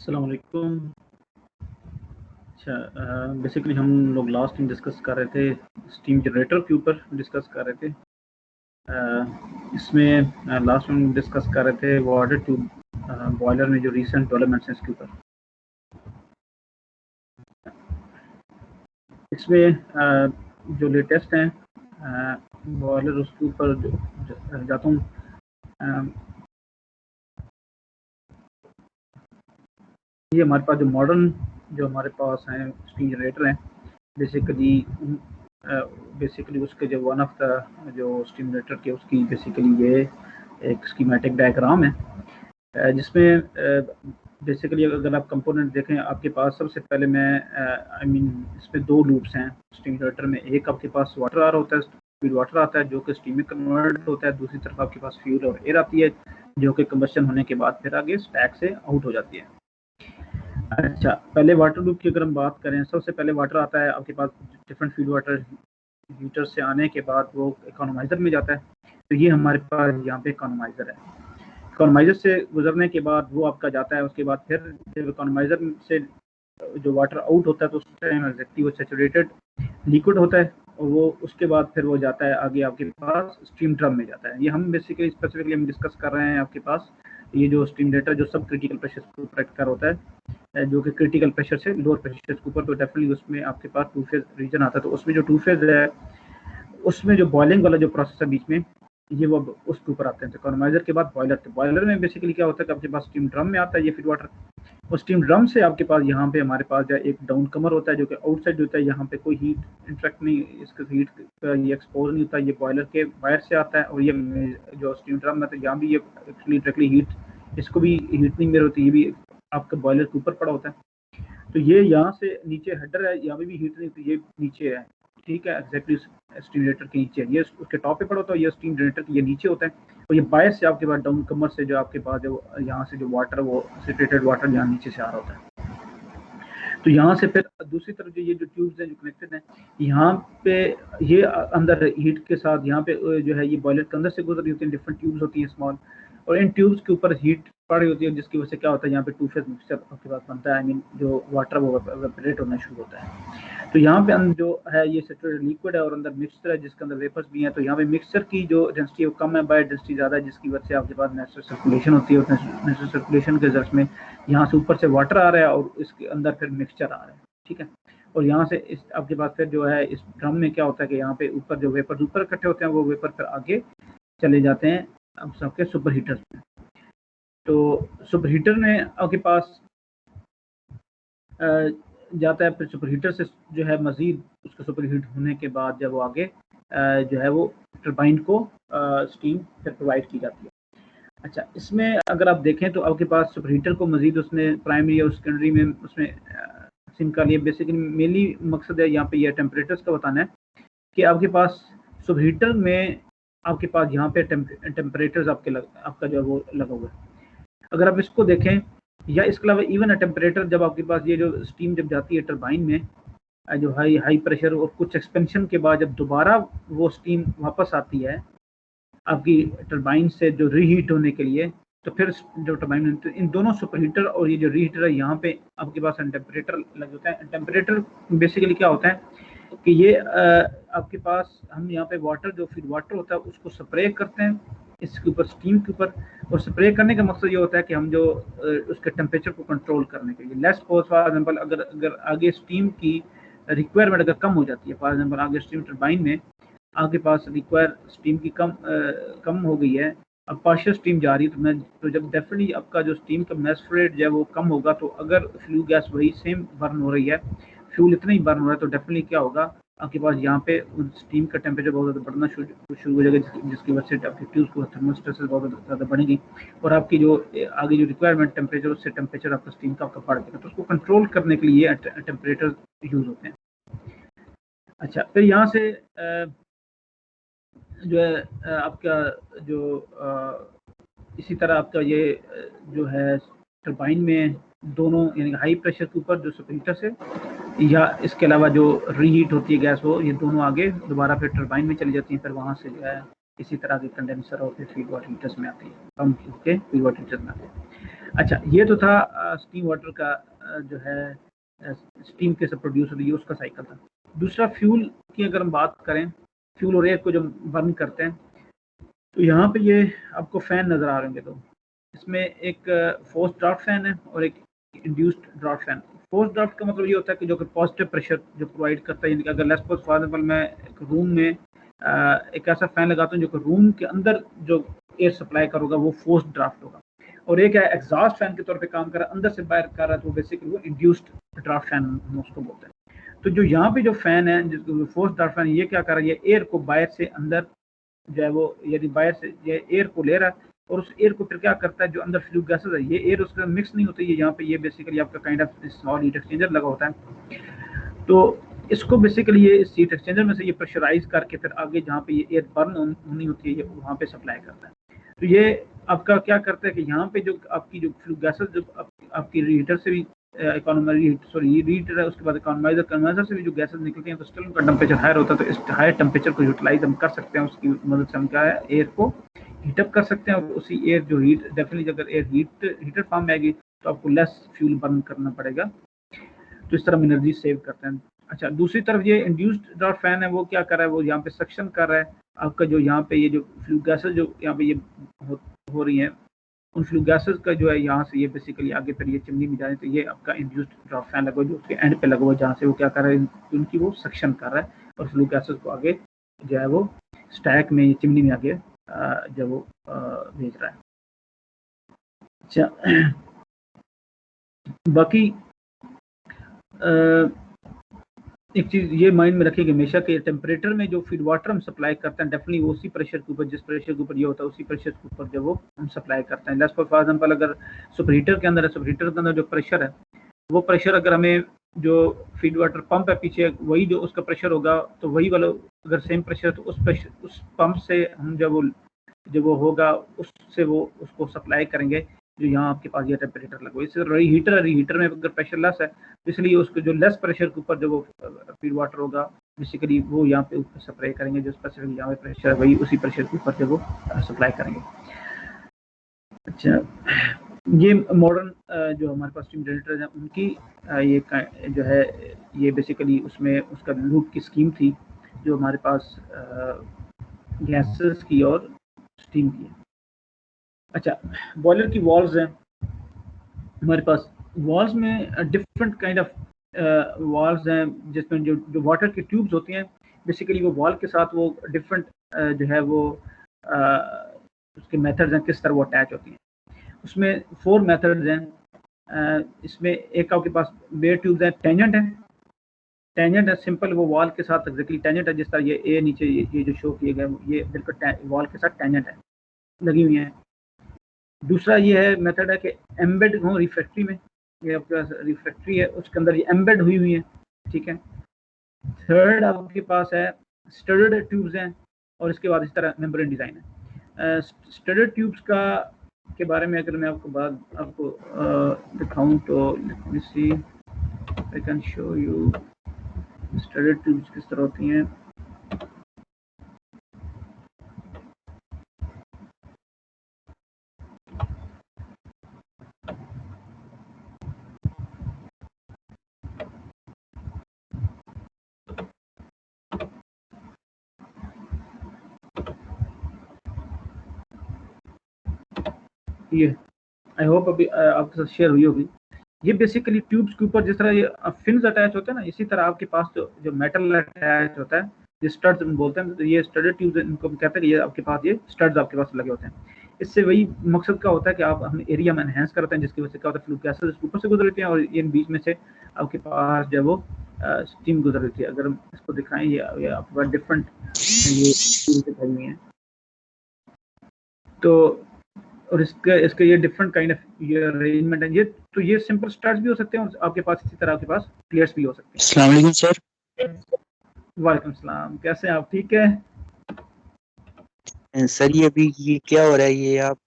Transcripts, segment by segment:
अस्सलाम वालेकुम। अच्छा, बेसिकली हम लोग लास्ट टाइम डिस्कस कर रहे थे स्टीम जनरेटर के ऊपर डिस्कस कर रहे थे। इसमें लास्ट टाइम डिस्कस कर रहे थे वाटर ट्यूब बॉयलर में जो रीसेंट डेवलपमेंट्स हैं इसके ऊपर। इसमें जो लेटेस्ट हैं बॉयलर उसके ऊपर जाता हूँ। ये हमारे पास जो मॉडर्न जो हमारे पास हैं स्टीम जनरेटर हैं, बेसिकली उसके जो वन ऑफ द जो स्टीम जनरेटर के उसकी बेसिकली ये एक स्कीमेटिक डायग्राम है जिसमें बेसिकली अगर आप कंपोनेंट देखें आपके पास सबसे पहले मैं इसमें दो लूप्स हैं स्टीम जनरेटर में। एक आपके पास वाटर आ रहा होता है, फीड वाटर आता है जो कि स्टीम में कन्वर्ट होता है। दूसरी तरफ आपके पास फ्यूल और एयर आती है जो कि कंबशन होने के बाद फिर आगे स्टैक से आउट हो जाती है। अच्छा, पहले वाटर लूप की अगर हम बात करें, सबसे पहले वाटर आता है आपके पास डिफरेंट फीड वाटर हीटर से आने के बाद वो इकोनोमाइज़र में जाता है। तो ये हमारे पास यहाँ पे इकोनोमाइज़र है। इकोनोमाइज़र से गुजरने के बाद वो आपका जाता है, उसके बाद फिर जब इकोनोमाइज़र से जो वाटर आउट होता है तो उस टाइम एग्जैक्टली वो सैचुरेटेड लिक्विड होता है और वो उसके बाद फिर वो जाता है आगे आपके पास स्टीम ड्रम में जाता है। ये हम बेसिकली स्पेसिफिकली हम डिस्कस कर रहे हैं आपके पास ये जो स्टीम जनरेटर जो सब क्रिटिकल प्रेशर को प्रोटेक्ट कर होता है, जो कि क्रिटिकल प्रेशर से लोअर प्रेशर के ऊपर, तो डेफिनेटली उसमें आपके पास टू फेज रीजन आता है। तो उसमें जो टू फेज है उसमें जो बॉइलिंग वाला जो प्रोसेस है बीच में ये वो उसके ऊपर आते हैं। तो इकोनोमाइजर के बाद बॉयलर, तो बॉयलर में बेसिकली क्या होता है कि आपके पास स्टीम ड्रम में आता है ये फीड वाटर। और स्टीम ड्रम से आपके पास यहाँ पे हमारे पास जो एक डाउन कमर होता है जो कि आउटसाइड होता है, यहाँ पे कोई हीट इंट्रैक्ट नहीं, इसका हीट ये एक्सपोज नहीं होता, ये बॉयलर के बाहर से आता है। और ये जो स्टीम ड्रम में तो यहाँ भी ये एक्चुअली डायरेक्टली हीट इसको भी हीट नहीं मेरे होती, ये भी आपके बॉयलर के ऊपर पड़ा होता है। तो ये यहाँ से नीचे हेडर है, यहाँ भी हीट नहीं होती, ये नीचे है, ठीक है, एक्जैक्टली स्टीम जनरेटर के नीचे है। ये उसके टॉप पे पड़ा होता है, ये स्टीम जनरेटर के ये नीचे होता है। और ये बायस से आपके पास डाउन कमर से जो आपके पास जो यहाँ से जो वाटर वो सैचुरेटेड वाटर यहाँ नीचे से आ रहा होता है। तो यहाँ से फिर दूसरी तरफ जो ये जो ट्यूब्स हैं जो कनेक्टेड हैं, यहाँ पे ये अंदर हीट के साथ यहाँ पे जो है ये बॉयलर के अंदर से गुजर रही होती है, डिफरेंट ट्यूब्स होती हैं स्मॉल, और इन ट्यूब्स के ऊपर हीट पड़ रही होती है जिसकी वजह से क्या होता है यहाँ पे टू फेज मिक्सचर आपके पास बनता है। आई मीन जो वाटर वो एवेपोरेट होना शुरू होता है। तो यहाँ पे अंदर जो है ये सैचुरेटेड लिक्विड है और अंदर मिक्सचर है जिसके अंदर वेपर्स भी हैं। तो यहाँ पे मिक्सचर की जो डेंसिटी है वो कम है, बायो डेंसिटी ज़्यादा है, जिसकी वजह से आपके पास नेचुरल सर्कुलेशन होती है। नेचुरल सर्कुलेशन के रिजल्ट में यहाँ से ऊपर से वाटर आ रहा है और इसके अंदर फिर मिक्सचर आ रहा है, ठीक है। और यहाँ से इस आपके पास फिर जो है इस ड्रम में क्या होता है कि यहाँ पे ऊपर जो वेपर ऊपर इकट्ठे होते हैं वो वेपर फिर आगे चले जाते हैं अब सबके सुपर हीटर्स में। तो सुपर हीटर में आपके पास जाता है, फिर सुपर हीटर से जो है मज़ीद उसका सुपर हीट होने के बाद जब वो आगे जो है वो टरबाइन को स्टीम फिर प्रोवाइड की जाती है। अच्छा, इसमें अगर आप देखें तो आपके पास सुपर हीटर को मज़ीद उसने प्राइमरी और सेकेंडरी में उसमें सिम का लिए बेसिकली मेनली मकसद है यहाँ पे ये टेम्परेचर्स का बताना है कि आपके पास सुपर हीटर में आपके पास यहाँ पे टेम्परेचर्स आपका जो है वो लगा हुआ है। अगर आप इसको देखें या इसके अलावा इवन टेम्परेचर जब आपके पास ये जो स्टीम जब जाती है टरबाइन में जो हाई प्रेशर और कुछ एक्सपेंशन के बाद जब दोबारा वो स्टीम वापस आती है आपकी टरबाइन से जो रीहीट होने के लिए, तो फिर जो टरबाइन इन दोनों सुपर हीटर और ये जो रीहीटर है यहाँ पे आपके पास टेम्परेचर लग जाता है। टेम्परेचर बेसिकली क्या होता है कि ये आपके पास हम यहाँ पे वाटर जो फीड वाटर होता है उसको स्प्रे करते हैं इसके ऊपर स्टीम के ऊपर, और स्प्रे करने का मकसद ये होता है कि हम जो उसके टेम्परेचर को कंट्रोल करने के लिए लेस फॉर एग्जाम्पल अगर आगे स्टीम की रिक्वायरमेंट अगर कम हो जाती है, फॉर एग्जाम्पल आगे स्टीम टरबाइन में आपके पास रिक्वायर स्टीम की कम हो गई है, अब पार्शियल स्टीम जा रही है, तो जब डेफिनेटली आपका जो स्टीम का मैस रेट जो है वो कम होगा, तो अगर फ्लू गैस वही सेम बर्न हो रही है, फ्यूल इतना ही बर्न हो रहा है, तो डेफिनेटली क्या होगा आपके पास यहाँ पे स्टीम का टेम्परेचर बहुत ज़्यादा बढ़ना शुरू हो जाएगा, जिसकी वजह से आपकी ट्यूब्स को थर्मल स्ट्रेसेस बहुत ज़्यादा बढ़ेगी और आपकी जो आगे जो रिक्वायरमेंट टेम्परेचर उससे टेम्परेचर आपका स्टीम का आपका बढ़ जाएगा। तो उसको कंट्रोल करने के लिए टेम्परेचर यूज़ होते हैं। अच्छा, फिर यहाँ से जो है आपका जो इसी तरह आपका ये जो है टरबाइन में दोनों यानी हाई प्रेशर के ऊपर जो सुपर हीटर से या इसके अलावा जो रीहीट होती है गैस, वो ये दोनों आगे दोबारा फिर टरबाइन में चली जाती हैं, फिर वहाँ से जो है इसी तरह के कंडेंसर और फिर फीड वाटर हीटर्स में आती है, कम होके फीड वाटर हीटर्स में आती है। अच्छा, ये तो था स्टीम वाटर का जो है स्टीम के से प्रोड्यूस होती है उसका साइकिल था। दूसरा फ्यूल की अगर हम बात करें, फ्यूल और एयर को जब बर्न करते हैं तो यहाँ पे ये आपको फैन नज़र आ रहे होंगे। तो इसमें एक फोर्स ड्राफ्ट फैन है और एक induced draft fan. Force draft का मतलब ये होता है कि जो कि पॉजिटिव प्रेशर जो प्रोवाइड करता है, यानी कि अगर लेट्स सपोज फॉर एग्जांपल मैं एक रूम में एक ऐसा फैन लगाता हूँ जो कि रूम के अंदर जो एयर सप्लाई करोगा वो फोर्स ड्राफ्ट होगा, और एक है एग्जॉस्ट फैन के तौर पे काम कर रहा है, अंदर से बाहर कर रहा है, तो बेसिकली वो इंड्यूस्ड ड्राफ्ट फैन हम उसको बोलते हैं। तो जो यहाँ पे जो फैन है फोर्स ड्राफ्ट फैन, ये क्या कर रहा है, ये एयर को बाहर से अंदर जो है वो, यदि बाहर से ये एयर को ले रहा है और उस एयर को फिर क्या करता है, जो अंदर फ्लू गैसेज है ये एयर उसके मिक्स नहीं होती है, यहाँ पे ये बेसिकली आपका kind of small heat exchanger लगा होता है। तो इसको बेसिकली ये इस हीट एक्सचेंजर में से ये प्रेशराइज करके फिर आगे जहाँ पे ये एयर बर्न होनी होती है ये वहाँ पे सप्लाई करता है। तो ये आपका क्या करता है कि यहाँ पे जो आपकी जो फ्लू गैसेज जो आपकी रीहीटर से भी रीहीटर है, उसके बाद इकोनोमाइजर कन्वर्जर से भी जो गैसेज निकलती हैं तो स्टिल उनका टेम्परेचर हायर होता है। तो इस हायर टेम्परेचर को यूटिलाइज हम कर सकते हैं, उसकी मदद से हम क्या है एयर को हीटअप कर सकते हैं, और उसी एयर जो हीट डेफिनेटली अगर एयर हीटर फॉर्म में आएगी तो आपको लेस फ्यूल बर्न करना पड़ेगा, तो इस तरह हम एनर्जी सेव करते हैं। अच्छा, दूसरी तरफ ये इंड्यूस्ड ड्राफ्ट फैन है, वो क्या कर रहा है, वो यहाँ पे सक्शन कर रहा है आपका जो यहाँ पे ये जो फ्लू गैसेज जो यहाँ पे ये हो रही हैं, उन फ्लू गैसेज का जो है यहाँ से ये बेसिकली आगे फिर ये चिमनी में जाए, तो ये आपका इंड्यूस्ड ड्राफ्ट फैन लगा जो उसके एंड पे लगा हुआ, जहाँ से वो क्या कर रहा है, उनकी वो सक्शन कर रहा है और फ्लू गैसेज को आगे जो है वो स्टैक में चिमनी में आगे जो वो भेज रहा है। अच्छा, बाकी एक चीज़ ये माइंड में रखिए कि हमेशा के टेम्परेचर में जो फीड वाटर हम सप्लाई करते हैं डेफिनेटली वो उसी प्रेशर के ऊपर, जिस प्रेशर के ऊपर ये होता है उसी प्रेशर के ऊपर जो वो हम सप्लाई करते हैं। लेट्स फॉर एग्जांपल अगर सुपर हीटर के अंदर है, सुपर हीटर के अंदर जो प्रेशर है वो प्रेशर अगर हमें जो फीड वाटर पंप है पीछे वही जो उसका प्रेशर होगा, तो वही वाला अगर सेम प्रेशर तो उस प्रेशर उस पंप से हम जब वो होगा उससे वो उसको सप्लाई करेंगे जो यहाँ आपके पास ये टेम्परेचर लगा हुआ है। इससे रीहीटर में अगर प्रेशर लेस है तो इसलिए उसको जो लेस प्रेशर के ऊपर जो वो फीड वाटर होगा बेसिकली वो यहाँ पे ऊपर सप्लाई करेंगे, जो स्पेसिफिक यहाँ पे प्रेशर है वही उसी प्रेशर के ऊपर जो वो सप्लाई करेंगे। अच्छा, ये मॉडर्न जो हमारे पास स्टीम जनरेटर है उनकी ये जो है ये बेसिकली उसमें उसका लूप की स्कीम थी जो हमारे पास गैसेस की और स्टीम की है। अच्छा, बॉयलर की वॉल्व्स हैं हमारे पास। वॉल्व्स में डिफरेंट काइंड ऑफ वॉल्व्स हैं जिसमें जो वाटर की ट्यूब्स होती हैं बेसिकली वो वॉल्व के साथ वो डिफरेंट जो है वो उसके मेथड्स हैं किस तरह वो अटैच होती हैं। उसमें 4 मेथड्स हैं। इसमें एक आपके पास बेयर ट्यूब्स हैं, टेंजेंट है सिंपल, वो वॉल के साथ एग्जैक्टली टेंजेंट है, जिस तरह ये ए नीचे ये जो शो किए गए ये बिल्कुल वॉल के साथ टेंजेंट है लगी हुई है। दूसरा ये है मेथड है कि एम्बेड हो रिफ्रैक्ट्री में, ये आपके पास रिफ्रैक्ट्री है उसके अंदर ये एम्बेड हुई है, ठीक है। थर्ड आपके पास है स्टडड ट्यूब्स हैं और इसके बाद इस तरह मेम्ब्रेन डिज़ाइन है। स्टडड ट्यूब्स का के बारे में अगर मैं आपको दिखाऊं तो let me see I can show you studded tubes किस तरह होती हैं। ये आई होप अभी आपके साथ शेयर हुई होगी। ये बेसिकली ट्यूब्स के ऊपर जिस तरह ये फिन्स अटैच होते हैं ना, इसी तरह आपके पास जो मेटल अटैच होता है ये स्टड्स बोलते हैं, तो ये स्टडेड ट्यूब्स इनको कहते हैं कि ये आपके पास ये स्टड्स आपके पास लगे होते हैं। इससे वही मकसद का होता है कि आप हम एरिया में एनहेंस करते हैं, जिसकी वजह से क्या होता है फ्लू गैसेस इसके ऊपर से गुजर रही हैं और इन बीच में से आपके पास जो वो स्टीम गुजर रही थी। अगर हम इसको दिखाएं ये आपके पास डिफरेंट ये दिखाई हुई हैं, तो और इसके ये डिफरेंट काइंड ऑफ ये अरेंजमेंट है। ये तो ये सिंपल स्टार्स भी हो सकते हैं और आपके पास इसी तरह आपके पास प्लेयर्स भी हो सकते हैं। अस्सलाम वालेकुम सर। वालेकुम सलाम, कैसे हैं आप, ठीक है? सर ये अभी ये क्या हो रहा है ये आप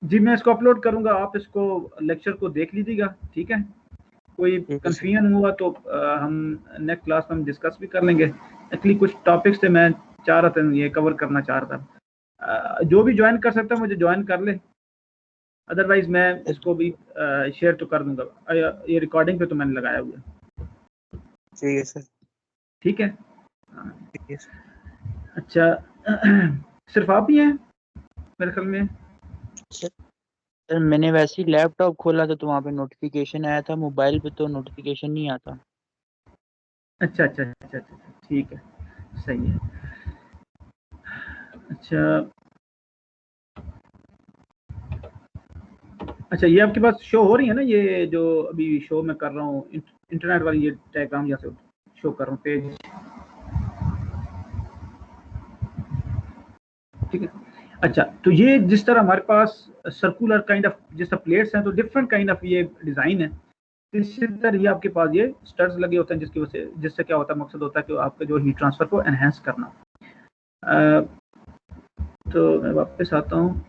जी मैं इसको अपलोड करूंगा, आप इसको लेक्चर को देख लीजिएगा, ठीक है। कोई कंफ्यूजन हुआ तो हम नेक्स्ट क्लास में हम डिस्कस भी कर लेंगे। एक्चुअली कुछ टॉपिक्स थे मैं चाह रहा था ये कवर करना चाह रहा था। जो भी ज्वाइन कर सकता है मुझे ज्वाइन कर ले, अदरवाइज मैं इसको भी शेयर तो कर दूंगा, ये रिकॉर्डिंग पे तो मैंने लगाया हुआ है। ठीक है सर। ठीक है, ठीक है सर। अच्छा सिर्फ आप ही हैं मेरे ख्याल में? सर मैंने वैसे ही लैपटॉप खोला था तो वहाँ पे नोटिफिकेशन आया था, मोबाइल पे तो नोटिफिकेशन नहीं आता। अच्छा अच्छा अच्छा अच्छा, ठीक है, सही है। अच्छा अच्छा, ये आपके पास शो हो रही है ना, ये जो अभी शो मैं कर रहा हूँ इंटरनेट वाली, ये डायग्राम यहाँ से शो कर रहा हूँ पेज, ठीक है। अच्छा, तो ये जिस तरह हमारे पास सर्कुलर काइंड ऑफ जिस तरह प्लेट्स हैं, तो डिफरेंट काइंड ऑफ ये डिज़ाइन है। इसी तरह ये आपके पास ये स्टड्स लगे होते हैं, जिसकी वजह से, जिससे क्या होता है, मकसद होता है कि आपके जो हीट ट्रांसफर को एनहेंस करना। तो मैं वापस आता हूँ।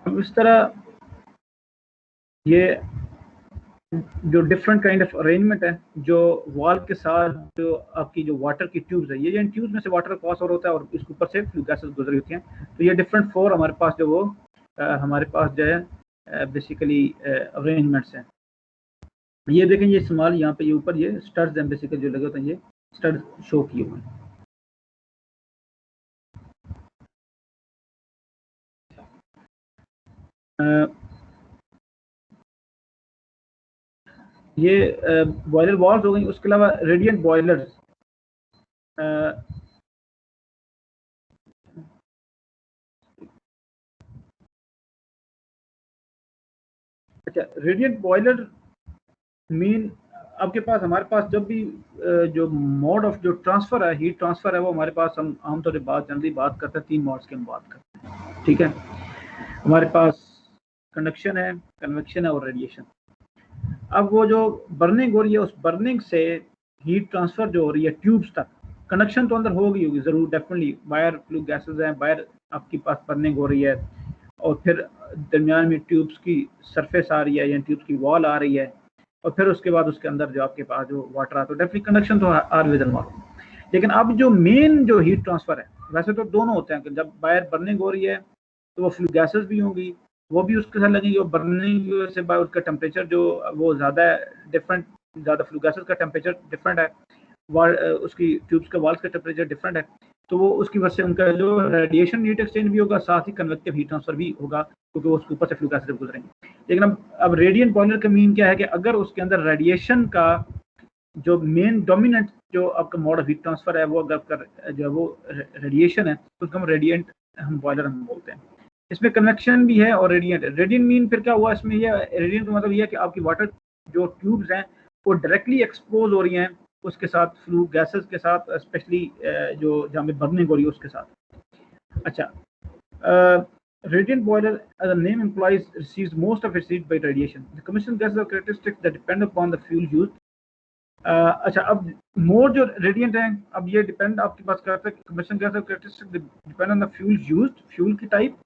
अब इस तरह ये जो डिफरेंट काइंड ऑफ अरेंजमेंट है, जो वॉल के साथ जो आपकी जो वाटर की ट्यूब्स है, ये इन ट्यूब्स में से वाटर पास हो रहा है और इसके ऊपर से फ्लू गैसेस गुजरी होती हैं। तो ये डिफरेंट फोर हमारे पास जो वो हमारे पास जो है बेसिकली अरेंजमेंट्स हैं। ये देखें, ये इस्तेमाल यहाँ पे ये ऊपर ये स्टड्स हैं बेसिकली जो लगे होते हैं, ये स्टड शो किए हुए हैं। ये बॉयलर वॉल्स हो गई, उसके अलावा रेडियंट बॉयलर्स। अच्छा, रेडियंट बॉयलर मीन आपके पास, हमारे पास जब भी जो मोड ऑफ जो ट्रांसफर है, हीट ट्रांसफर है, वो हमारे पास हम आमतौर पर जनरली बात करते हैं 3 मोड्स की हम बात करते हैं, ठीक है। हमारे पास कंडक्शन है, कन्वेक्शन है और रेडिएशन। अब वो जो बर्निंग हो रही है, उस बर्निंग से हीट ट्रांसफर जो हो रही है ट्यूब्स तक, कंडक्शन तो अंदर होगी ज़रूर, डेफिनेटली बाहर फ्लू गैसेज हैं, बाहर आपके पास बर्निंग हो रही है, और फिर दरमियान में ट्यूब्स की सरफेस आ रही है या ट्यूब्स की वॉल आ रही है, और फिर उसके बाद उसके अंदर जो आपके पास जो वाटर आता है, डेफिनेटली कंडक्शन तो आर विद मालूम। लेकिन अब जो मेन जो हीट ट्रांसफर है, वैसे तो दोनों होते हैं कि जब बाहर बर्निंग हो रही है तो वो फ्लू गैसेस भी होंगी, वो भी उसके साथ लगेंगे, और बर्निंग की वजह से उसका टेम्परेचर जो वो ज़्यादा डिफरेंट, ज़्यादा फ्लू गैसेस का टेम्परेचर डिफरेंट है, उसकी ट्यूब्स का वॉल्स का टेम्परेचर डिफरेंट है, तो वो उसकी वजह से उनका जो रेडिएशन हीट एक्सचेंज भी होगा, साथ ही कन्वेक्टिव हीट ट्रांसफर भी होगा, क्योंकि वो उसके ऊपर से फ्लू गैसेस जब गुजरेंगे। लेकिन अब रेडियंट बॉयलर का मीन क्या है कि अगर उसके अंदर रेडिएशन का जो मेन डोमिनेंट जो आपका मोड ऑफ हीट ट्रांसफर है, वो अगर जो वो रेडिएशन है, तो उसको हम रेडियंट हम बॉयलर हम बोलते हैं। इसमें कन्वेक्शन भी है और रेडियंट है। रेडियंट मीन फिर क्या हुआ इसमें, ये रेडियंट का मतलब ये है कि आपकी वाटर जो ट्यूब्स हैं वो डायरेक्टली एक्सपोज हो रही हैं उसके साथ, फ्लू गैसेस के साथ, स्पेशली जो जहाँ पे बर्निंग हो रही है उसके साथ। अच्छा, radiant boiler, as the name implies, receives most of its heat by radiation. The combustion gases are characteristics that depend upon the fuel used. अच्छा, अब मोर जो रेडियंट है, अब ये डिपेंड आपके पास करता है combustion gas characteristic depend on the fuel used, fuel की type,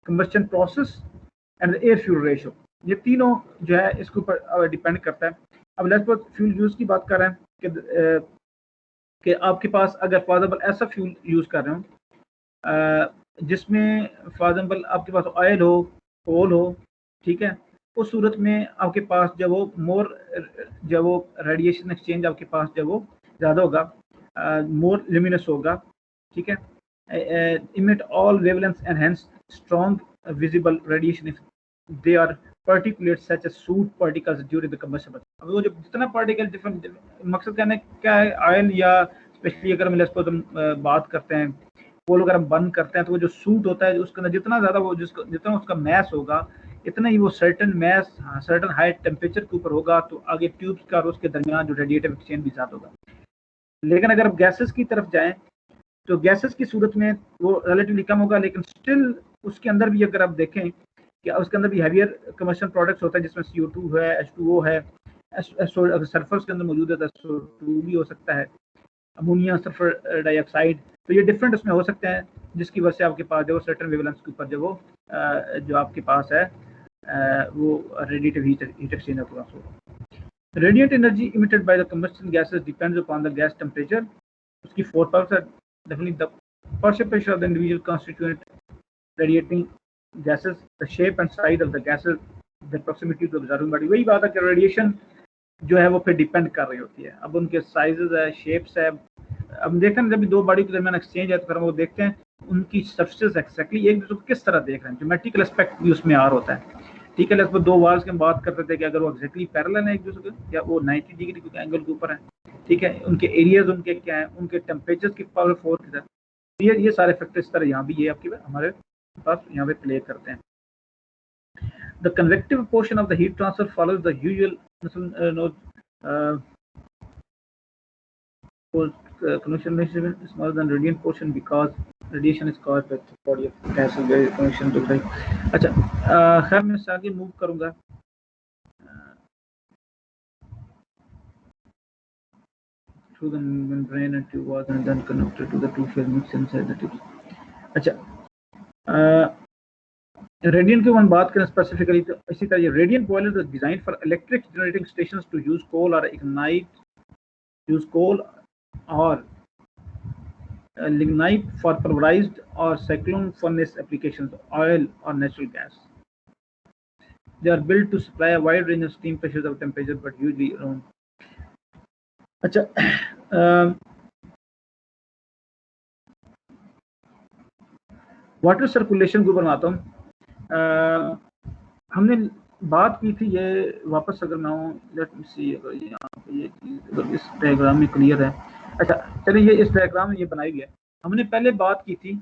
combustion process and the air fuel ratio. ये तीनों जो है इसके ऊपर डिपेंड करता है। अब लेट्स सपोज फ्यूल यूज की बात कर रहे हैं कि आपके पास अगर फॉर एग्जाम्पल ऐसा फ्यूल यूज कर रहे हो जिसमें फॉर एग्जाम्पल आपके पास ऑयल हो, कोल हो, ठीक है, उस सूरत में आपके पास जब वो रेडिएशन एक्सचेंज आपके पास जब वो ज़्यादा होगा, मोर लिमिनस होगा, ठीक है, emit all wavelengths and hence strong visible radiation if they are particulates such as soot particles during the combustion। अब वो जो जितना पार्टिकल डिफरेंट, मकसद कहने क्या है, ऑयल या स्पेशली अगर हम बात करते हैं, कोल अगर हम बर्न करते हैं, तो वो जो सूट होता है उसके अंदर जितना ज़्यादा वो जितना उसका मैस होगा, इतना ही वो certain mass certain high temperature के ऊपर होगा, तो आगे ट्यूब्स का और उसके दरमियान जो रेडिएटिव एक्सचेंज भी ज़्यादा होगा। लेकिन अगर आप गैसेस की तरफ जाएं, तो गैसेस की सूरत में वो रिलेटिवली कम होगा, लेकिन स्टिल उसके अंदर भी अगर आप देखें कि उसके अंदर भी हैवियर कमर्शियल प्रोडक्ट्स होता है, जिसमें CO2 है, H2O है, अगर सल्फर के अंदर मौजूद है तो SO2 भी हो सकता है, अमोनिया, सल्फर डाइऑक्साइड, तो ये डिफरेंट उसमें हो सकते हैं, जिसकी वजह से आपके पास जो सर्टेन वेवलेंस के ऊपर जो आपके पास है वो रेडिएटिव हीट एक्सचेंजर के पास होगा। Radiant energy emitted by the combustion gases depends upon the gas temperature. उसकी 4 पार्ट्स है, definitely the partial pressure of the individual constituent radiating gases, the shape and size of the gases, the proximity to observing body। वही बात है कि radiation जो है वो फिर डिपेंड कर रही होती है। अब उनके साइजेस है, शेप्स है। अब देखें जब दो बॉडी के दरमियान एक्सचेंज है तो फिर हम वो देखते हैं उनकी सर्फेसेस एक्जैक्टली एक दूसरे को किस तरह देख रहे हैं, ज्योमेट्रिकल एस्पेक्ट भी उसमें आर होता है। ठीक है, लगभग दो वाल्स की हम बात करते थे कि अगर वो एक्जैक्टली पैरेलल है एक दूसरे के या वो 90 डिग्री के एंगल के ऊपर है, ठीक है, उनके एरियाज उनके क्या है, उनके टेम्परेचर की पावर 4 की तरह, ये सारे फैक्टर इस तरह यहाँ भी ये आपके हमारे पास यहाँ पे प्ले करते हैं। The convective portion of the heat transfer follows the usual convection mechanism is smaller than radiant portion because radiation is caused by the body of gas convection to the। अच्छा, खैर मैं इससे आगे मूव करूँगा। Through the membrane and tube walls and then connected to the two-phase mix inside the tubes। अच्छा, radiant की हम बात करें स्पेसिफिकली तो इसी तरह ये radiant boiler design for electric generating stations to use coal और lignite for pulverized or cyclone furnace applications, oil or natural gas। They are built to supply a wide range of steam pressures of temperature but usually around। अच्छा, water circulation को बनाता हूँ। हमने बात की थी, ये वापस अगर मैं हूँ, लेट मी सी, अगर यहाँ पे ये चीज़ अगर इस डायग्राम में क्लियर है। अच्छा चलिए, ये इस डायग्राम में ये बनाई गई है। हमने पहले बात की थी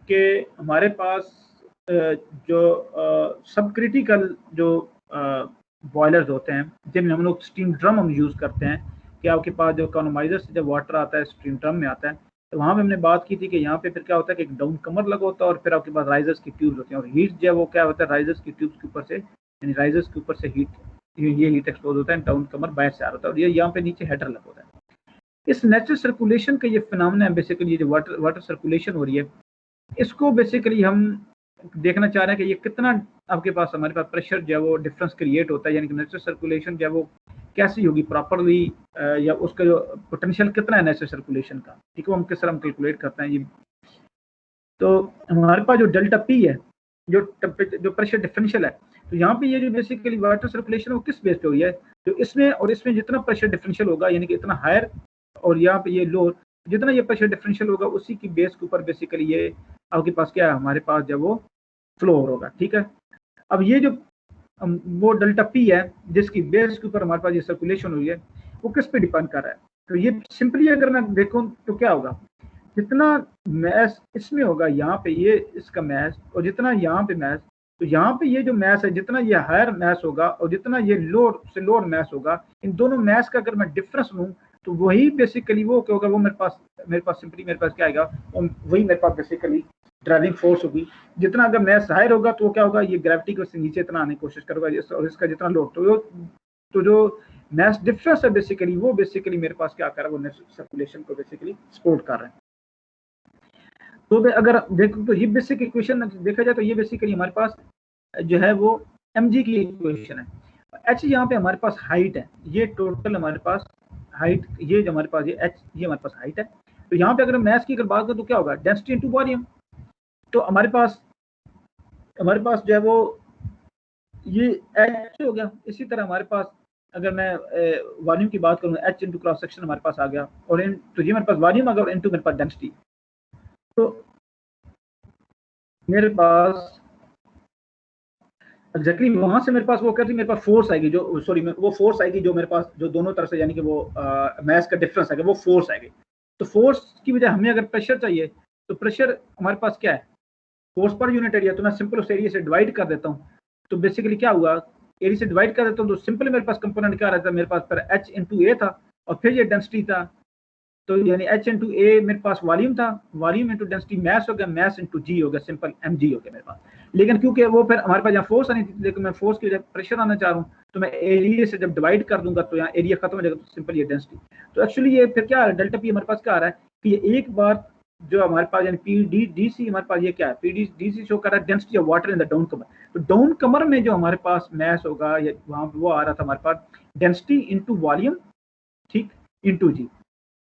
कि हमारे पास जो सब क्रिटिकल जो बॉयलर्स होते हैं जिनमें हम लोग स्टीम ड्रम हम यूज़ करते हैं, कि आपके पास जो इकोनोमाइजर से जब वाटर आता है स्टीम ड्रम में आता है, तो वहाँ पे हमने बात की थी कि यहाँ पे फिर क्या होता है कि एक डाउन कमर लगा होता है और फिर आपके पास राइजर्स की ट्यूब्स होती हैं, और हीट जो है वो क्या होता है राइजर्स की ट्यूब्स के ऊपर से, यानी राइजर्स के ऊपर से ये हीट एक्सपोज होता है, डाउन कमर बाहर से आ रहा होता है और ये यहाँ पे नीचे हेडर लगा होता है। इस नेचुरल सर्कुलेशन का ये फिनोमेना है बेसिकली, ये जो वाटर सर्कुलेशन हो रही है, इसको बेसिकली हम देखना चाह रहे हैं कि ये कितना आपके पास हमारे पास प्रेशर जो है वो डिफरेंस क्रिएट होता है, यानी कि नेचुरल सर्कुलेशन जो है वो कैसी होगी प्रॉपरली, या उसका जो पोटेंशियल कितना है नेचुरल सर्कुलेशन का, ठीक है, वो हम किस तरह हम कैलकुलेट करते हैं। ये तो हमारे पास जो डेल्टा पी है, जो प्रेशर डिफरेंशियल है, तो यहाँ पे ये जो बेसिकली वाटर सर्कुलेशन वो किस बेस पे हुई है, तो इसमें और इसमें जितना प्रेशर डिफरेंशियल होगा, यानी कि इतना हायर और यहाँ पे ये लोअर, जितना ये प्रेशर डिफरेंशियल होगा उसी की बेस के ऊपर बेसिकली ये आपके पास क्या है, हमारे पास जब वो फ्लो होगा। ठीक है, अब ये जो वो डेल्टा पी है जिसकी बेस के ऊपर हमारे पास ये सर्कुलेशन हुई है, वो किस पे डिपेंड कर रहा है, तो ये सिंपली अगर मैं देखूं तो क्या होगा, जितना मैस इसमें होगा यहाँ पे ये इसका मैस, और जितना यहाँ पे मैस, तो यहाँ पे ये जो मैस है जितना ये हायर मैस होगा और जितना ये लोअर से लोअर मैस होगा, इन दोनों मैस का अगर मैं डिफरेंस लूँ तो वही बेसिकली वो क्या होगा, वो मेरे पास सिंपली मेरे पास क्या आएगा, वही मेरे पास बेसिकली ड्राइविंग फोर्स होगी। जितना अगर मैस हायर होगा तो वो क्या होगा, ये ग्रेविटी को नीचे इतना आने की कोशिश करेगा, और इसका जितना लोड, तो जो मैस डिफरेंस है बेसिकली वो बेसिकली मेरे पास क्या कर रहा है, वो सर्कुलेशन को बेसिकली सपोर्ट कर रहा है। तो अगर देखो तो ये बेसिक इक्वेशन देखा जाए तो ये बेसिकली हमारे पास जो है वो mg की इक्वेशन है। h यहाँ पे हमारे पास हाइट है, ये टोटल हमारे पास हाइट, ये जो हमारे पास ये h ये हमारे पास हाइट है। तो यहाँ पे अगर मैस की अगर बात करें तो क्या होगा, डेंसिटी इनटू वॉल्यूम। तो हमारे पास जो है वो ये h हो गया। इसी तरह हमारे पास अगर मैं वॉल्यूम की बात करूँ, h इंटू क्रॉस सेक्शन हमारे पास आ गया, और तो ये मेरे पास वॉल्यूम अगर इंटू मेरे पास डेंसिटी, तो मेरे पास एग्जैक्टली वहां से मेरे पास वो कहती मेरे पास फोर्स आएगी, जो सॉरी वो फोर्स आएगी जो मेरे पास जो दोनों तरफ से, यानी कि वो मैस का डिफरेंस आएगा, वो फोर्स आएगी। तो फोर्स की वजह हमें अगर प्रेशर चाहिए, तो प्रेशर हमारे पास क्या है, फोर्स पर यूनिट एरिया, तो मैं सिंपल उस एरिया से डिवाइड कर देता हूँ। तो बेसिकली क्या हुआ, एरिया से डिवाइड कर देता हूँ तो सिंपल मेरे पास कंपोनेंट क्या रहता है, मेरे पास पर h इंटू ए था और फिर ये डेंसिटी था तो यानी H इंटू ए मेरे पास वॉल्यूम था, वॉल्यूम इंटू डेंसिटी मैस हो गया, मैस इंटू जी हो गया, सिंपल mg हो गया मेरे पास। लेकिन क्योंकि वो फिर हमारे पास यहाँ फोर्स आनी थी, लेकिन मैं फोर्स की वजह प्रेशर आना चाह रहा हूँ, तो मैं एरिया से जब डिवाइड कर दूंगा तो यहाँ एरिया खत्म हो जाएगा, तो सिंपल ये डेंसिटी। तो एक्चुअली ये फिर क्या आ रहा है, डेल्टा पी हमारे पास क्या आ रहा है कि ये एक बार जो हमारे पास यानी पी डी डी सी हमारे पास ये क्या है, पी डी सी शो कर रहा है density of water in the downcomer. तो डाउन कमर में जो हमारे पास मैस होगा या वहाँ वो आ रहा था हमारे पास डेंसिटी इंटू वॉल्यूम, ठीक, इंटू जी।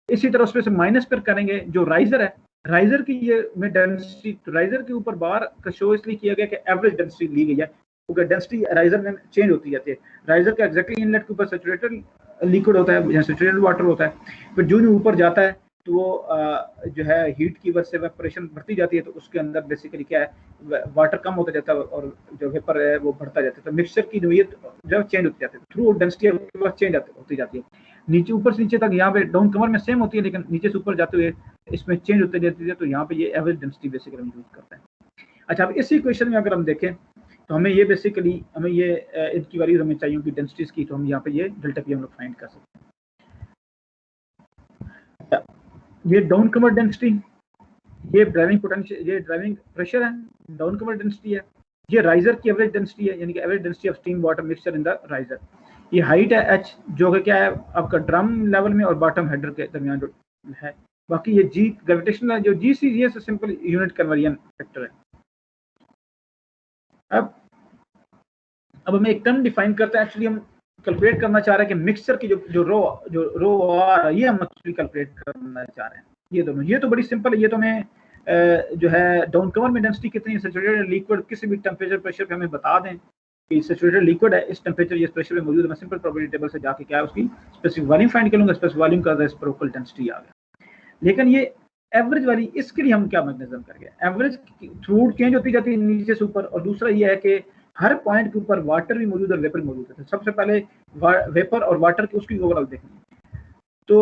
इसी तरह उसमें से माइनस पर करेंगे जो राइजर है, राइजर की ये में डेंसिटी, राइजर के ऊपर बार का शो इसलिए किया गया कि एवरेज डेंसिटी ली गई है, क्योंकि डेंसिटी राइजर में चेंज होती जाती है। राइजर का एग्जैक्टली इनलेट के ऊपर सैचुरेटेड लिक्विड होता है या सैचुरेटेड वाटर होता है, फिर जो ऊपर जाता है तो वो जो है हीट की वजह से वेपरेशन बढ़ती जाती है, तो उसके अंदर बेसिकली क्या है, वाटर कम होता जाता है और जो वेपर है वो बढ़ता जाता है। तो मिक्सचर की नोयत जो चेंज होती जाती है, थ्रू डेंसिटी चेंज होती जाती है, नीचे ऊपर से नीचे तक यहाँ पे डाउन कमर में सेम होती है, लेकिन नीचे से ऊपर जाते हुए इसमें चेंज होते जाती है। तो यहाँ पे ये एवरेज डेंसिटी बेसिकली हम यूज करते हैं। अच्छा, अब इसी क्वेश्चन में अगर हम देखें तो हमें ये बेसिकली हमें ये इनकी वैल्यूज हमें चाहिए कि डेंसिटीज की, तो हम यहाँ पे ये डेल्टा पी हम लोग फाइंड कर सकते हैं। ये डाउन कमर डेंसिटी, ये ड्राइविंग पोटेंशियल, ये ड्राइविंग प्रेशर है, डाउन कमर डेंसिटी है, ये राइजर की एवरेज डेंसिटी है, यानी कि average density of steam water mixture in the riser. ये हाइट है h, जो कि क्या है आपका ड्रम लेवल में और बॉटम हेडर के दरमियान जो है। बाकी ये जी ग्रेविटेशनल जो जी सी, ये सिंपल यूनिट कन्वर्जन फैक्टर है। अब हमें एक टर्म डिफाइन करते हैं, एक्चुअली हम कैलकुलेट करना चाह रहे हैं कि मिक्सचर की जो रो आर, ये हम एक्चुअली कैलकुलेट करना चाह रहे हैं। ये दोनों, ये तो बड़ी सिंपल है, ये तो हमें जो है डाउन कवर में डेंसिटी कितनी है, सैचुरेटेड लिक्विड किसी भी टेम्परेचर प्रेशर पे हमें बता दें कि सैचुरेटेड लिक्विड है, इस टेम्परेचर इस प्रेशर में मौजूद है, मैं सिंपल प्रोबेबिलिटी टेबल से जाके क्या है उसकी स्पेसिफिक वॉल्यूम फाइंड कर लूंगा, स्पेसिफिक वॉल्यूम का रेसिप्रोकल डेंसिटी आ गया। लेकिन ये एवरेज वाली, इसके लिए हम क्या मैकेनिज्म करेंगे, एवरेज थ्रू चेंज होती जाती है नीचे से ऊपर, और दूसरा ये है कि हर पॉइंट के ऊपर वाटर भी मौजूद है, वेपर मौजूद है। सबसे पहले वेपर और वाटर की उसकी ओवरऑल देखनी। तो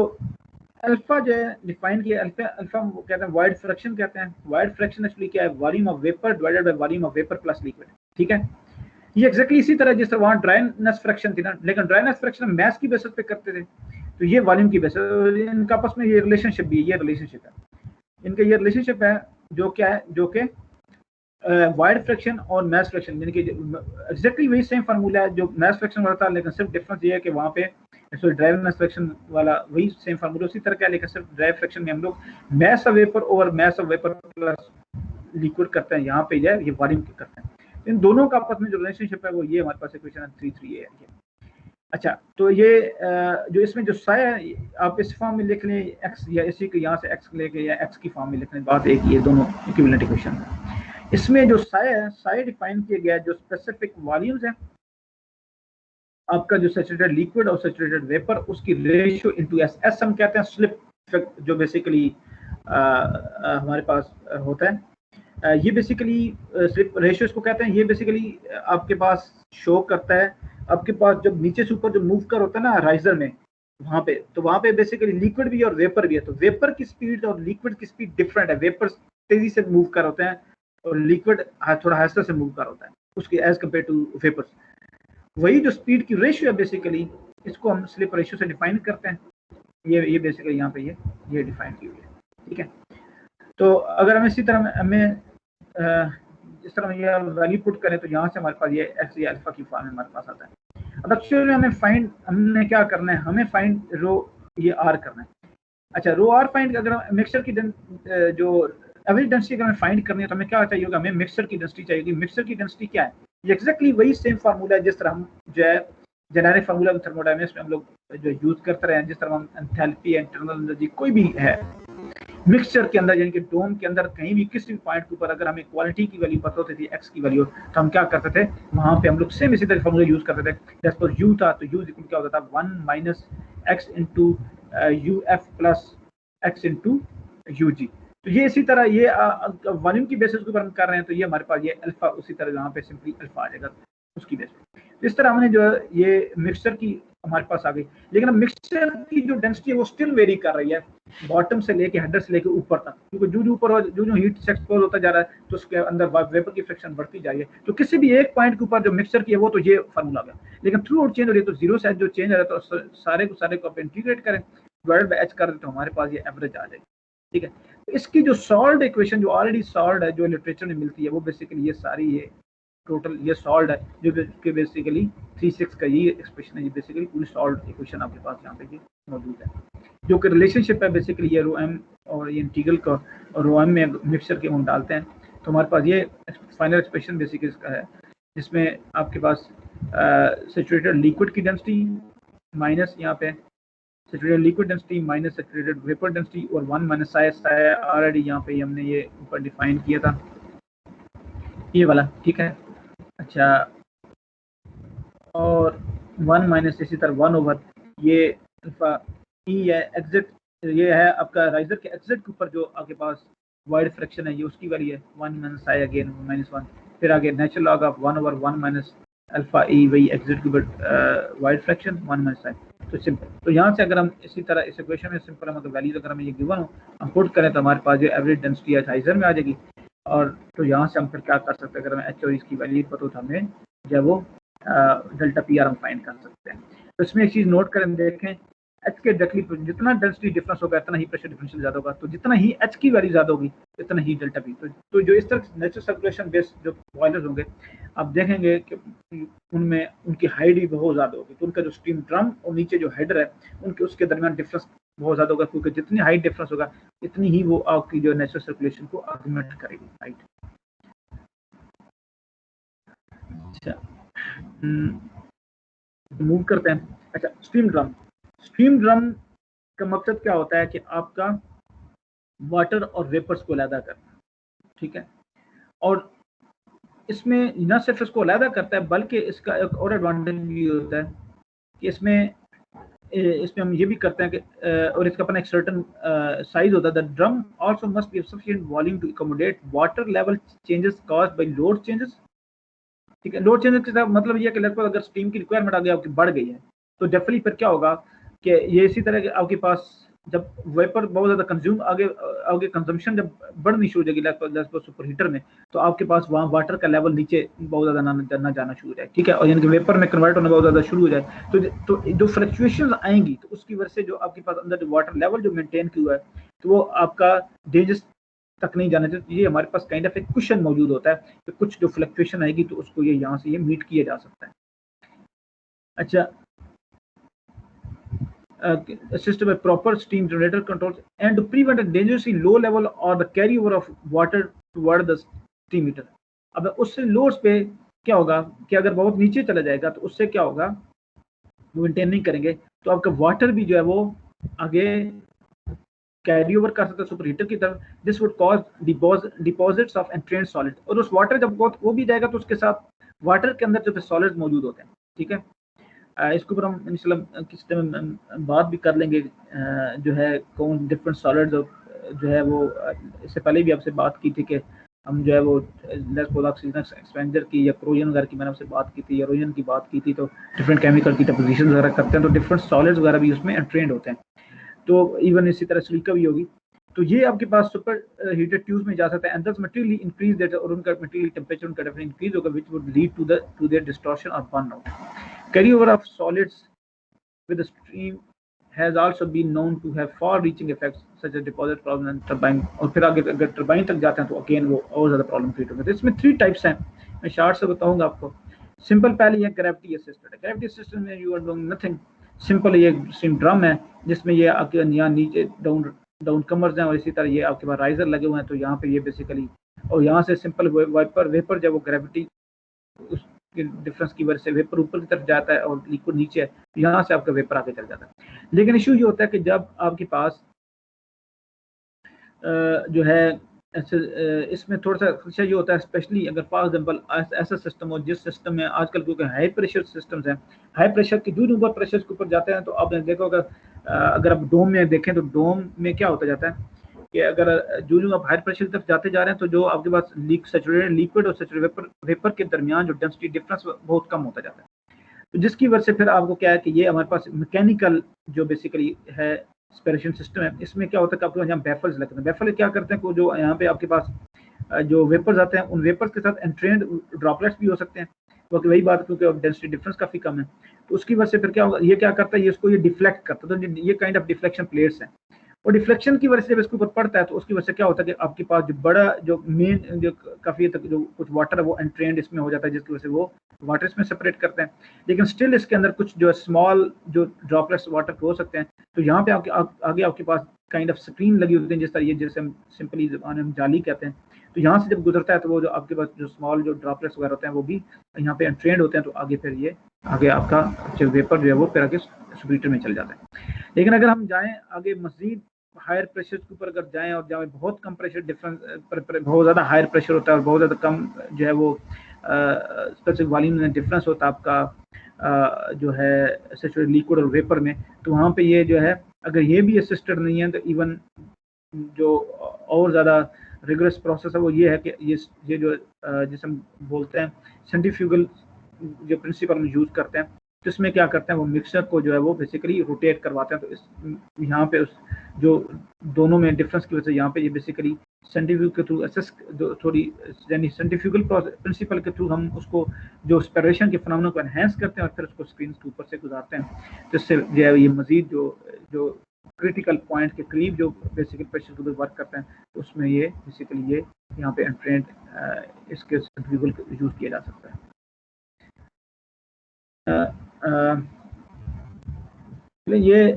अल्फा जो है डिफाइन किया, अल्फा वो कहते हैं वाइड फ्रैक्शन कहते हैं। वाइड फ्रैक्शन एक्चुअली क्या है, volume of vapour divided by volume of vapour plus liquid, ठीक है। ये एक्जैक्टली इसी तरह जिस तरह वहाँ ड्राइनेस फ्रैक्शन थी ना, लेकिन ड्राइनेस फ्रैक्शन मैस की बेसिस पे करते थे, तो ये वॉल्यूम की बेसिस, इनका आपस में ये रिलेशनशिप भी है, ये रिलेशनशिप है इनका, ये रिलेशनशिप है जो क्या है, जो कि वाइड फ्रैक्शन और मैस फ्रैक्शन, यानी कि एग्जैक्टली वही सेम फार्मूला है जो मैस फ्रैक्शन वाला था, लेकिन सिर्फ डिफरेंस ये है कि वहाँ पे ड्राइव मैस फ्रैक्शन वाला वही सेम फार्मूला उसी तरह का है, लेकिन सिर्फ ड्राइव फ्रैक्शन में हम लोग mass of vapour over mass of vapour plus liquid करते हैं, यहाँ पे जो है ये वॉल्यूम करते हैं। इन दोनों का आपस में जो रिलेशनशिप है वो ये हमारे पास इक्वेशन 3 है। अच्छा, तो ये जो इसमें जो साया है आप इस फॉर्म में लिख लें एक्स, या इसी को यहाँ से एक्स लेके या एक्स की फॉर्म में लिख लें, बात एक ये दोनों इक्विवेलेंट इक्वेशन है। इसमें जो साया है, साया डिफाइन किया गया जो स्पेसिफिक वॉल्यूम्स है आपका, जो सैचुरेटेड लिक्विड और सैचुरेटेड वेपर, उसकी रेशियो इनटू एस, एस हम कहते हैं स्लिप इफेक्ट जो बेसिकली हमारे पास होता है। ये बेसिकली स्लिप रेशियो इसको कहते हैं। ये बेसिकली आपके पास शो करता है, आपके पास जब नीचे से ऊपर जो मूव कर होता है ना राइजर में, वहाँ पे, तो वहाँ पे बेसिकली लिक्विड भी और वेपर भी है, तो वेपर की स्पीड और लिक्विड की स्पीड डिफरेंट है। वेपर तेजी से मूव कर होते हैं और लिक्विड थोड़ा आहिस्ते से मूव कर होता है उसके एज कम्पेयर टू वेपर्स। वही जो स्पीड की रेशियो है बेसिकली, इसको हम स्लिप रेशियो से डिफाइन करते हैं। ये बेसिकली यहाँ पे ये डिफाइन की हुई है, ठीक है। तो अगर हम इसी तरह हमें इस तरह ये वैल्यू पुट करें तो यहाँ से हमारे पास ये एक्स या अल्फा की फॉर्म हमारे पास आता है। अब एक्चुअली हमें फाइंड, हमने क्या करना है, हमें फाइंड रो ये आर करना है। अच्छा, रो आर फाइंड, अगर हम मिक्सचर की जो एवरेज डेंसिटी अगर हमें फाइंड करनी है तो हमें क्या चाहिए होगा, हमें मिक्सचर की डेंसिटी चाहिए। मिक्सचर की डेंसिटी क्या है, ये एक्जैक्टली वही सेम फार्मूला है जिस तरह हम जो है जेनेरिक फार्मूला थर्मोडायनेमिक्स में हम लोग जो यूज करते रहे हैं, जिस तरह हम एंथैल्पी, इंटरनल एनर्जी कोई भी है मिक्सचर के अंदर, यानी कि डोम के अंदर कहीं भी किसी भी पॉइंट के ऊपर अगर हमें क्वालिटी की वैल्यू पता होती थी, एक्स की वैल्यू, तो हम क्या करते थे, वहां पे हम लोग सेम इसी तरह फार्मूला यूज करते थे। जैसे पर यू था तो यू इक्वल क्या होता था, 1 minus x into u f plus x into u g. तो ये इसी तरह ये वॉल्यूम की बेसिस के ऊपर हम कर रहे हैं, तो ये हमारे पास ये अल्फा उसी तरह यहाँ पे सिंपली अल्फा आ जाएगा उसकी बेसिस। तो इस तरह हमने जो है ये मिक्सचर की हमारे पास आ गई, लेकिन अब मिक्सचर की जो डेंसिटी है वो स्टिल वेरी कर रही है बॉटम से लेके हेडर से लेके ऊपर तक, क्योंकि जो ऊपर जो हीट से एक्सपोज होता जा रहा है तो उसके अंदर वेपर की फ्रिक्शन बढ़ती जा रही है। तो किसी भी एक पॉइंट के ऊपर जो मिक्सचर की है वो तो ये फार्मूला गया, लेकिन थ्रू आउट चेंज हो रही है, तो जीरो से जो चेंज हो रहा है तो सारे को आप इंटीग्रेट करें डिवाइडेड बाय एच कर दें तो हमारे पास ये एवरेज आ जाएगी, ठीक है। तो इसकी जो सॉल्व इक्वेशन जो ऑलरेडी सॉल्व है, जो लिटरेचर में मिलती है, वो बेसिकली ये सारी ये टोटल ये सॉल्व है, जो कि बेसिकली 3/6 का ये एक्सप्रेशन है, ये बेसिकली पूरी सॉल्व इक्वेशन आपके पास यहाँ पे ये मौजूद है, जो कि रिलेशनशिप है बेसिकली ये रो एम और ये इंटीग्रल का और रो एम में मिक्सचर के हम डालते हैं तो हमारे पास ये फाइनल एक्सप्रेशन बेसिकली इसका है, जिसमें आपके पास सैचुरेटेड लिक्विड की डेंसिटी माइनस यहाँ पे saturated liquid density minus saturated vapour density और 1 माइनस साई ऑलरेडी यहाँ पे हमने ये ऊपर डिफाइन किया था ये वाला, ठीक है। अच्छा, और 1 माइनस इसी तरह 1 ओवर ये अल्फा ई है एग्जिट, ये है आपका राइजर के एग्जिट के ऊपर जो आपके पास वाइड फ्रैक्शन है, ये उसकी वैल्यू है 1 माइनस आई अगेन -1, फिर आगे natural log of 1 over 1 minus alpha e वही एग्जिट के ऊपर वाइड फ्रैक्शन 1 माइनस आई। तो सिंपल, तो यहाँ से अगर हम इसी तरह इस इक्वेशन में सिंपल हम अगर वैल्यूज अगर हमें ये गिवन हो हम पुट करें तो हमारे पास जो एवरेज डेंसिटी है राइजर में आ जाएगी, और तो यहाँ से हम फिर क्या कर सकते हैं, अगर हमें एच और इसकी वैल्यू पता हो तो हमें जो वो डेल्टा पी आर हम फाइंड कर सकते हैं। तो इसमें एक चीज़ नोट करें, देखें एच के डायरेक्टली जितना डेंसिटी डिफरेंस होगा इतना ही प्रेशर डिफरेंशियल ज़्यादा होगा, तो जितना ही एच की वैल्यू ज़्यादा होगी इतना ही डेल्टा पी। तो जो इस तरह नेचुरल सर्कुलेशन बेस्ड जो बॉयलर्स होंगे आप देखेंगे कि उनमें उनकी हाइट भी बहुत ज़्यादा होगी, तो उनका जो स्टीम ड्रम और नीचे जो हेडर है उनके उसके दरमियान डिफरेंस बहुत ज़्यादा होगा, क्योंकि जितनी हाइट डिफरेंस होगा इतनी ही वो आपकी जो नेचुरल सर्कुलेशन को आर्गुमेंट करेगी हाइट। अच्छा, मूव करते हैं। अच्छा, स्टीम ड्रम का मकसद क्या होता है कि आपका वाटर और वेपर्स को अलहदा करना, ठीक है। और इसमें न सिर्फ इसको अलहदा करता है बल्कि इसका एक और एडवांटेज भी होता है कि इसमें हम ये भी करते हैं कि और इसका अपना एक सर्टन साइज होता है। The drum also must be sufficient volume to accommodate water level changes caused by load changes, ठीक है। लोड चेंजेस का मतलब ये है कि लगभग अगर स्टीम की रिक्वायरमेंट आगे आपकी बढ़ गई है तो डेफिनेटली फिर क्या होगा कि ये इसी तरह के आपके पास जब वेपर बहुत ज़्यादा कंज्यूम आगे कंजम्पशन जब बढ़नी शुरू हो जाएगी लगभग सुपर हीटर में, तो आपके पास वहाँ वाटर का लेवल नीचे बहुत ज़्यादा ना जाना शुरू हो जाए, ठीक है, और यानी कि वेपर में कन्वर्ट होना बहुत ज़्यादा शुरू हो जाए। तो जो फ्लक्चुएशन आएंगी तो उसकी वजह से जो आपके पास अंदर जो वाटर लेवल जो मेंटेन किया हुआ है तो वो आपका डेंजरस तक नहीं जाना चाहिए। ये हमारे पास काइंड ऑफ एक कुशन मौजूद होता है कि कुछ जो फ्लक्चुएशन आएगी तो उसको ये यहाँ से ये मीट किया जा सकता है। अच्छा, assisted by proper steam generator controls and to prevent a dangerously low level or the carryover of water toward the steam heater। अब उससे लोड्स पे क्या होगा कि अगर बहुत नीचे चला जाएगा तो उससे क्या होगा, वो मेंटेन नहीं करेंगे तो आपका वाटर भी जो है वो आगे कैरी ओवर कर सकता है सुपर हीटर की तरफ। This would cause deposits of entrained solid, और उस वाटर जब बहुत वो भी जाएगा तो उसके साथ वाटर के अंदर जो सॉलिड मौजूद होते हैं, ठीक है। इसके ऊपर हम इंशाल्लाह किसी टाइम बात भी कर लेंगे, जो है कौन डिफरेंट सॉलिड्स जो है वो इससे पहले भी आपसे बात की थी कि हम जो है वो लेस ऑक्सीजन एक्सपेंजर की या क्रोजन वगैरह की मैंने आपसे बात की थी, या रोजन की बात की थी, तो डिफरेंट केमिकल की डिपोजिशन वगैरह करते हैं तो डिफरेंट सॉलिड्स वगैरह भी उसमें एंट्रेंड होते हैं, तो इवन इसी तरह सिलिका भी होगी। तो ये आपके पास सुपर हीटेड ट्यूब्स में जा सकता है एंड दस मटेरियली इंक्रीज दैट, और उनका मटेरियल टेंपरेचर उनका डेफिनेटली इंक्रीज होगा which would lead to their distortion और burn out. Carry over of solids with the stream has also been known to have far-reaching effects such as deposit problem and turbine, और फिर आगे अगर turbine तक जाते हैं तो अगेन वो और ज़्यादा प्रॉब्लम क्रिएट होगा। तो इसमें 3 टाइप्स हैं, मैं शार्ट से बताऊंगा आपको। सिंपल पहले ये ग्रेविटी असिस्टेड है। ग्रेविटी असिस्टेड में you are doing nothing, simple ये स्टीम ड्रम है जिसमें ये आपके यहाँ नीचे डाउन कमर्स हैं और इसी तरह ये आपके पास राइजर लगे हुए हैं, तो यहाँ पे ये बेसिकली और यहाँ से सिंपल वेपर जब वो ग्रेविटी डिफरेंस की वजह से वेपर ऊपर की तरफ जाता है और लिक्विड नीचे है, यहाँ से आपका वेपर आगे चल जाता है। लेकिन इशू ये होता है कि जब आपके पास जो है इसमें थोड़ा सा खर्चा ये होता है, स्पेशली अगर फॉर एग्जाम्पल ऐसा सिस्टम हो जिस सिस्टम में आजकल क्योंकि हाई प्रेशर सिस्टम्स हैं, हाई प्रेशर के जो ऊपर प्रेशर के ऊपर जाते हैं तो आप देखो अगर आप डोम में देखें तो डोम में क्या होता जाता है कि अगर जो आप हाई प्रेशर की तरफ जाते जा रहे हैं तो जो आपके पास सैचुरेटेड लिक्विड और सैचुरेटेड वेपर के दरमियान जो डेंसिटी डिफरेंस बहुत कम होता जाता है, तो जिसकी वजह से फिर आपको क्या है कि ये हमारे पास मैकेनिकल जो बेसिकली है स्पेरेशन सिस्टम है, इसमें क्या होता है कि आपके यहाँ बैफल्स लगते हैं। बैफल क्या करते हैं, जो यहाँ पे आपके पास जो वेपर्स आते हैं उन वेपर्स के साथ एंट्रेंड ड्रॉपलेट्स भी हो सकते हैं, क्योंकि वही बात, क्योंकि डेंसिटी डिफरेंस काफ़ी कम है, तो उसकी वजह से फिर क्या होगा, ये क्या करता है, ये इसको ये डिफ्लेक्ट करता है। तो ये काइंड ऑफ डिफ्लेक्शन प्लेट्स हैं, और डिफ्लेक्शन की वजह से जब इसके ऊपर पड़ता है तो उसकी वजह से क्या होता है कि आपके पास जो बड़ा जो मेन जो काफ़ी तक जो कुछ वाटर है वो एंट्रेंड इसमें हो जाता है, जिसकी वजह से वो वाटर इसमें सेपरेट करते हैं। लेकिन स्टिल इसके अंदर कुछ जो स्मॉल जो ड्रॉपलेट्स वाटर के हो सकते हैं। तो यहाँ पे आगे आपके पास काइंड ऑफ स्क्रीन लगी होती है, जिस तरह ये जैसे हम सिंपली ज़बान में हम जाली कहते हैं। तो यहाँ से जब गुजरता है तो वो जो आपके पास जो स्मॉल जो ड्रॉपलेट्स वगैरह होते हैं वो भी यहाँ पे एंट्रेंड होते हैं, तो आगे फिर ये आगे आपका जो वेपर जो है वो फिर आगे स्प्लिटर में चल जाता है। लेकिन अगर हम जाएँ आगे मज़ीद हायर प्रेशर के ऊपर अगर जाएँ और जहाँ बहुत कम प्रेशर डिफरेंस बहुत ज़्यादा हायर प्रेशर होता है और बहुत ज़्यादा कम जो है वो स्पेसिफिक वॉल्यूम में डिफरेंस होता है आपका जो है सैचुरेटेड लिक्विड और वेपर में, तो वहाँ पे ये जो है अगर ये भी असिस्टेड नहीं है तो इवन जो और ज़्यादा रिगरस प्रोसेस है वो ये है कि ये जो जिसे हम बोलते हैं सेंट्रीफ्यूगल जो प्रिंसिपल हम यूज़ करते हैं, तो इसमें क्या करते हैं वो मिक्सचर को जो है वो बेसिकली रोटेट करवाते हैं। तो इस यहाँ पे उस जो दोनों में डिफरेंस की वजह से यहाँ पे ये बेसिकली सेंट्रीफ्यूग के थ्रू असेस थोड़ी यानी सेंट्रीफ्यूगल प्रिंसिपल के थ्रू हम उसको जो स्पेरेशन के फिनोमेना को एनहेंस करते हैं और फिर उसको स्क्रीन के ऊपर से गुजारते हैं, जिससे जो है ये मजीद जो क्रिटिकल पॉइंट के करीब जो बेसिकली प्रेशर के वर्क करते हैं, तो उसमें ये बेसिकली ये यहाँ पे एंट्रेंड इसके सेंट्रीफ्यूगल यूज़ किया जा सकता है। ये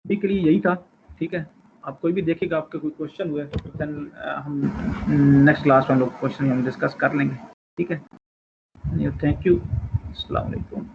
अभी के लिए यही था, ठीक है। आप कोई भी देखेगा आपके कोई क्वेश्चन हुए तो देन हम नेक्स्ट क्लास में हम लोग क्वेश्चन हम डिस्कस कर लेंगे, ठीक है। थैंक यू, अस्सलाम वालेकुम।